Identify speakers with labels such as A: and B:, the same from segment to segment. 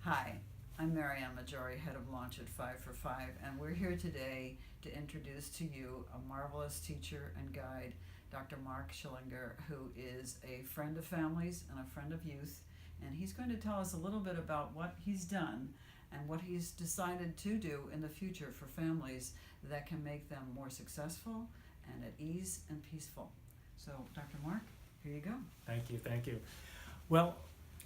A: Hi, I'm Marianne Majori, head of Launch at 5 for 5, and we're here today to introduce to you a marvelous teacher and guide, Dr. Mark Schillinger, who is a friend of families and a friend of youth, and he's going to tell us a little bit about what he's done and what he's decided to do in the future for families that can make them more successful and at ease and peaceful. So, Dr. Mark, here you go.
B: Thank you, thank you. Well,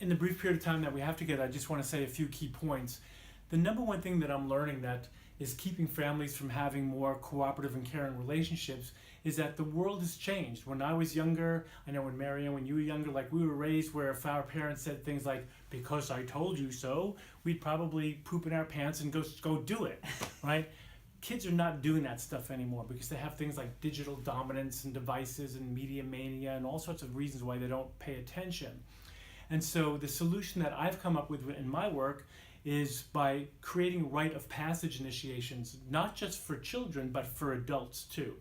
B: in the brief period of time that we have together, I just want to say a few key points. The number one thing that I'm learning that is keeping families from having more cooperative and caring relationships is that the world has changed. When I was younger, I know when Marianne, when you were younger, like we were raised where if our parents said things like, because I told you so, we'd probably poop in our pants and go do it, right? Kids are not doing that stuff anymore because they have things like digital dominance and devices and media mania and all sorts of reasons why they don't pay attention. And so the solution that I've come up with in my work is by creating rite of passage initiations, not just for children, but for adults too.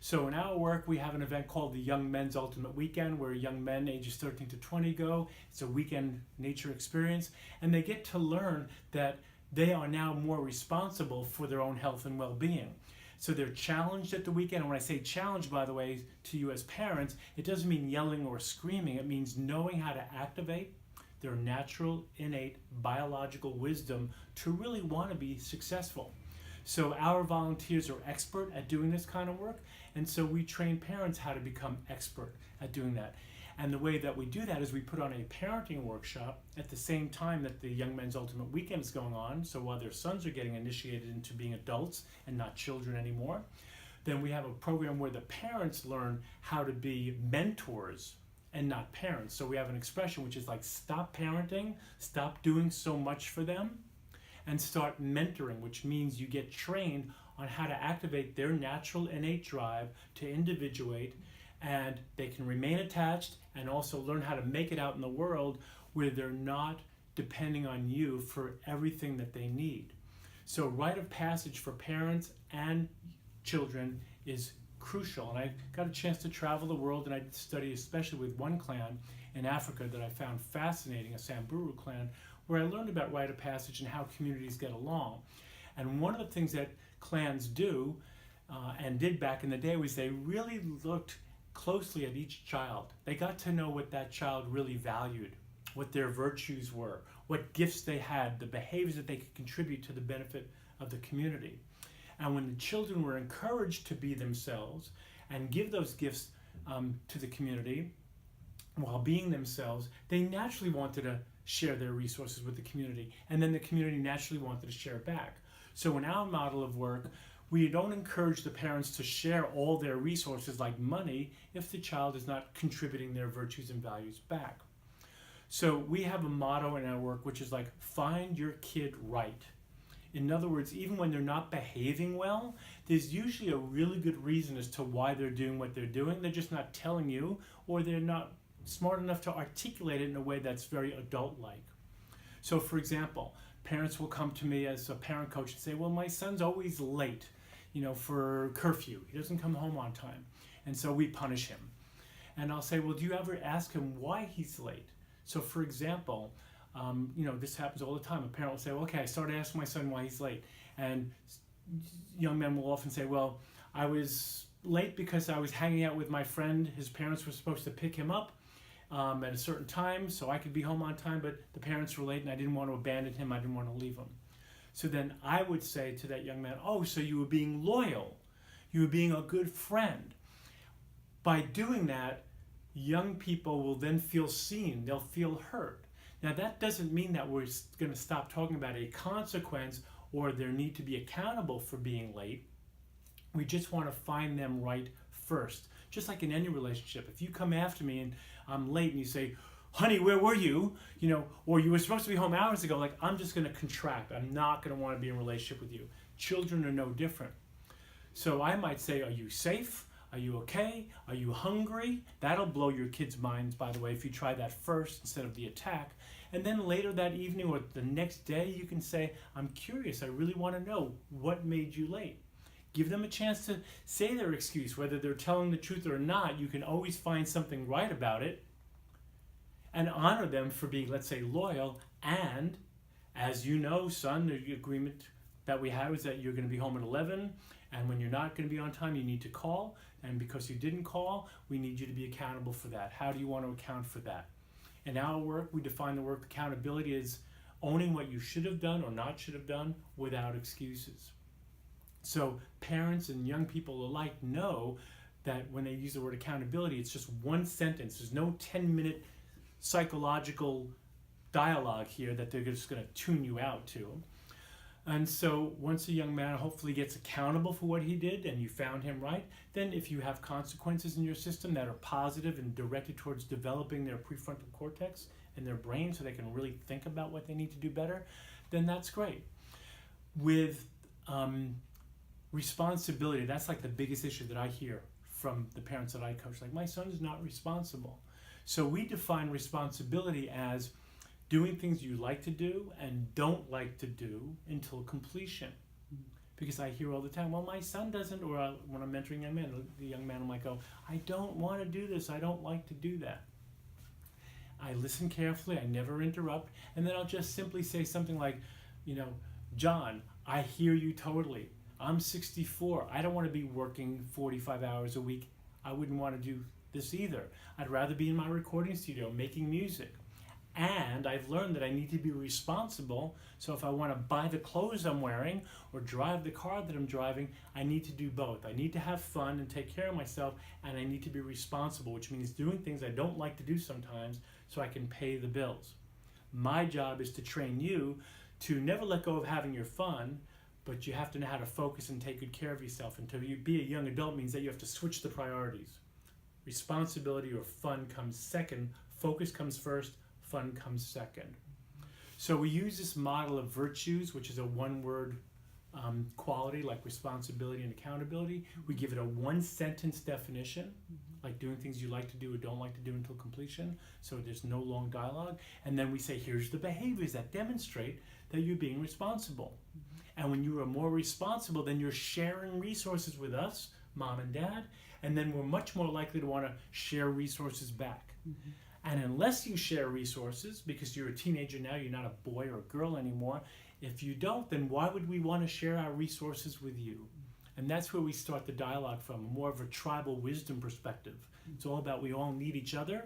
B: So in our work, we have an event called the Young Men's Ultimate Weekend, where young men ages 13 to 20 go. It's a weekend nature experience, and they get to learn that they are now more responsible for their own health and well-being. So they're challenged at the weekend. And when I say challenge, by the way, to you as parents, it doesn't mean yelling or screaming. It means knowing how to activate their natural, innate, biological wisdom to really want to be successful. So our volunteers are expert at doing this kind of work. And so we train parents how to become expert at doing that. And the way that we do that is we put on a parenting workshop at the same time that the Young Men's Ultimate Weekend is going on. So while their sons are getting initiated into being adults and not children anymore, then we have a program where the parents learn how to be mentors and not parents. So we have an expression which is like, stop parenting, stop doing so much for them, and start mentoring, which means you get trained on how to activate their natural innate drive to individuate, and they can remain attached and also learn how to make it out in the world where they're not depending on you for everything that they need. So rite of passage for parents and children is crucial. And I got a chance to travel the world, and I studied especially with one clan in Africa that I found fascinating, a Samburu clan, where I learned about rite of passage and how communities get along. And one of the things that clans do and did back in the day was they really looked closely at each child. They got to know what that child really valued, what their virtues were, what gifts they had, the behaviors that they could contribute to the benefit of the community. And when the children were encouraged to be themselves and give those gifts to the community while being themselves, they naturally wanted to share their resources with the community, and then the community naturally wanted to share back. So in our model of work, we don't encourage the parents to share all their resources like money if the child is not contributing their virtues and values back. So we have a motto in our work which is like, find your kid right. In other words, even when they're not behaving well, there's usually a really good reason as to why they're doing what they're doing. They're just not telling you, or they're not smart enough to articulate it in a way that's very adult-like. So for example, parents will come to me as a parent coach and say, well, my son's always late, for curfew. He doesn't come home on time. And so we punish him. And I'll say, well, do you ever ask him why he's late? So for example, this happens all the time. A parent will say, well, okay, I started asking my son why he's late. And young men will often say, well, I was late because I was hanging out with my friend. His parents were supposed to pick him up at a certain time so I could be home on time, but the parents were late and I didn't want to abandon him. I didn't want to leave him. So then I would say to that young man, oh, so you were being loyal. You were being a good friend. By doing that, young people will then feel seen. They'll feel heard. Now, that doesn't mean that we're going to stop talking about a consequence or their need to be accountable for being late. We just want to find them right first. Just like in any relationship, if you come after me and I'm late and you say, honey, where were you? Or you were supposed to be home hours ago, like, I'm just going to contract. I'm not going to want to be in a relationship with you. Children are no different. So I might say, are you safe? Are you okay? Are you hungry? That'll blow your kids' minds, by the way, if you try that first instead of the attack. And then later that evening or the next day, you can say, I'm curious. I really want to know what made you late. Give them a chance to say their excuse, whether they're telling the truth or not. You can always find something right about it and honor them for being, let's say, loyal, and as you know, son, the agreement that we have is that you're going to be home at 11, and when you're not going to be on time, you need to call, and because you didn't call, we need you to be accountable for that. How do you want to account for that? In our work, we define the word accountability as owning what you should have done or not should have done without excuses. So parents and young people alike know that when they use the word accountability, it's just one sentence. There's no 10-minute psychological dialogue here that they're just going to tune you out to. And so once a young man hopefully gets accountable for what he did and you found him right, then if you have consequences in your system that are positive and directed towards developing their prefrontal cortex and their brain so they can really think about what they need to do better, then that's great. With responsibility, that's like the biggest issue that I hear from the parents that I coach. Like, my son is not responsible. So we define responsibility as doing things you like to do and don't like to do until completion. Because I hear all the time, well, my son doesn't, or when I'm mentoring young men, the young man might go, I don't want to do this, I don't like to do that. I listen carefully, I never interrupt, and then I'll just simply say something like, John, I hear you totally. I'm 64, I don't want to be working 45 hours a week. I wouldn't want to do this either. I'd rather be in my recording studio making music. And I've learned that I need to be responsible. So if I want to buy the clothes I'm wearing or drive the car that I'm driving, I need to do both. I need to have fun and take care of myself, and I need to be responsible, which means doing things I don't like to do sometimes so I can pay the bills. My job is to train you to never let go of having your fun, but you have to know how to focus and take good care of yourself. And to be a young adult means that you have to switch the priorities. Responsibility or fun comes second, focus comes first, fun comes second. So we use this model of virtues, which is a one-word quality like responsibility and accountability. We give it a one-sentence definition, like doing things you like to do or don't like to do until completion, so there's no long dialogue. And then we say, here's the behaviors that demonstrate that you're being responsible. And when you are more responsible, then you're sharing resources with us, mom and dad, and then we're much more likely to want to share resources back. And unless you share resources, because you're a teenager now, you're not a boy or a girl anymore, if you don't, then why would we want to share our resources with you? And that's where we start the dialogue from, more of a tribal wisdom perspective. It's all about we all need each other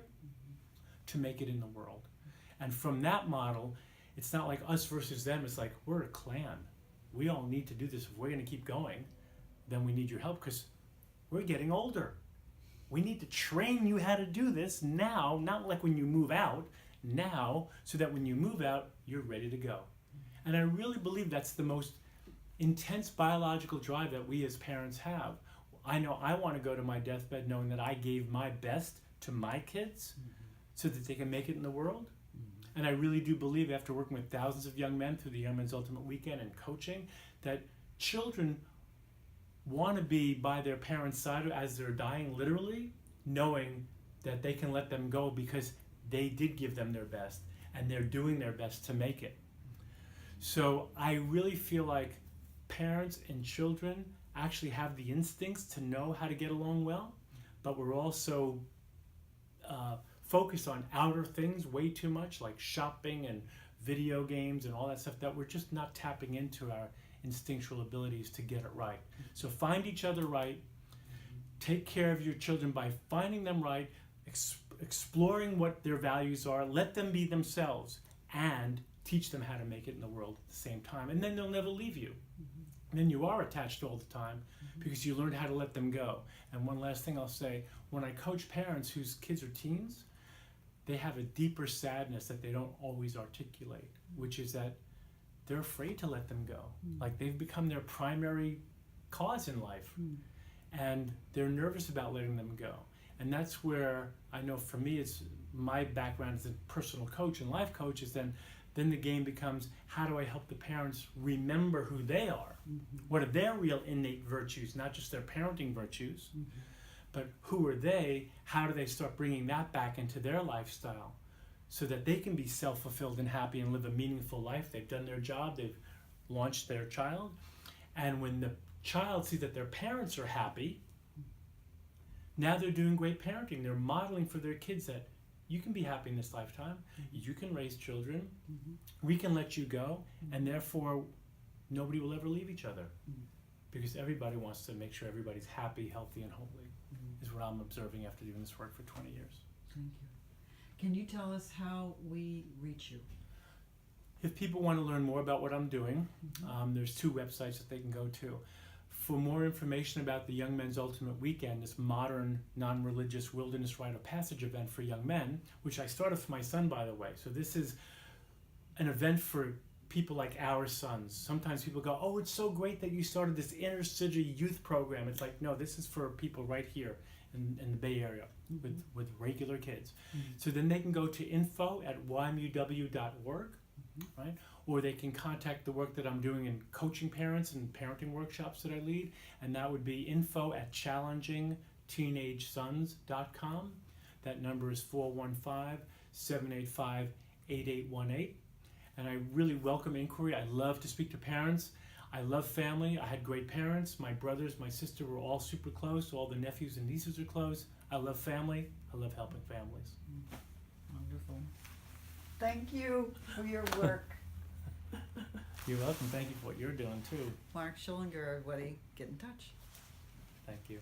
B: to make it in the world. And from that model, it's not like us versus them, it's like we're a clan. We all need to do this. If we're going to keep going, then we need your help because we're getting older. We need to train you how to do this now, not like when you move out, now, so that when you move out, you're ready to go. And I really believe that's the most intense biological drive that we as parents have. I know I want to go to my deathbed knowing that I gave my best to my kids so that they can make it in the world. And I really do believe, after working with thousands of young men through the Young Men's Ultimate Weekend and coaching, that children want to be by their parents' side as they're dying, literally, knowing that they can let them go because they did give them their best and they're doing their best to make it. So I really feel like parents and children actually have the instincts to know how to get along well, but we're also focused on outer things way too much, like shopping and video games and all that stuff, that we're just not tapping into our instinctual abilities to get it right. So find each other right, take care of your children by finding them right, exploring what their values are, let them be themselves, and teach them how to make it in the world at the same time. And then they'll never leave you. And then you are attached all the time because you learned how to let them go. And one last thing I'll say, when I coach parents whose kids are teens, they have a deeper sadness that they don't always articulate, which is that they're afraid to let them go. Like they've become their primary cause in life. And they're nervous about letting them go. And that's where I know for me, it's my background as a personal coach and life coach is then the game becomes, how do I help the parents remember who they are? What are their real innate virtues, not just their parenting virtues, but who are they? How do they start bringing that back into their lifestyle so that they can be self-fulfilled and happy and live a meaningful life? They've done their job, they've launched their child. And when the child sees that their parents are happy, now they're doing great parenting. They're modeling for their kids that you can be happy in this lifetime. You can raise children.
A: Mhm.
B: We can let you go, and therefore nobody will ever leave each other, because everybody wants to make sure everybody's happy, healthy, and holy, is what I'm observing after doing this work for 20 years.
A: Thank you. Can you tell us how we reach you?
B: If people want to learn more about what I'm doing, there's 2 websites that they can go to. For more information about the Young Men's Ultimate Weekend, this modern, non-religious wilderness rite of passage event for young men, which I started for my son, by the way. So this is an event for people like our sons. Sometimes people go, oh, it's so great that you started this inner city youth program. It's like, no, this is for people right here in the Bay Area with regular kids. So then they can go to info@ymuw.org, right? Or they can contact the work that I'm doing in coaching parents and parenting workshops that I lead, and that would be info@challengingteenagesons.com. That number is 415-785-8818. And I really welcome inquiry. I love to speak to parents. I love family. I had great parents. My brothers, my sister were all super close. All the nephews and nieces are close. I love family. I love helping families.
A: Wonderful. Thank you for your work.
B: You're welcome. Thank you for what you're doing too.
A: Mark Schillinger, everybody, get in touch.
B: Thank you.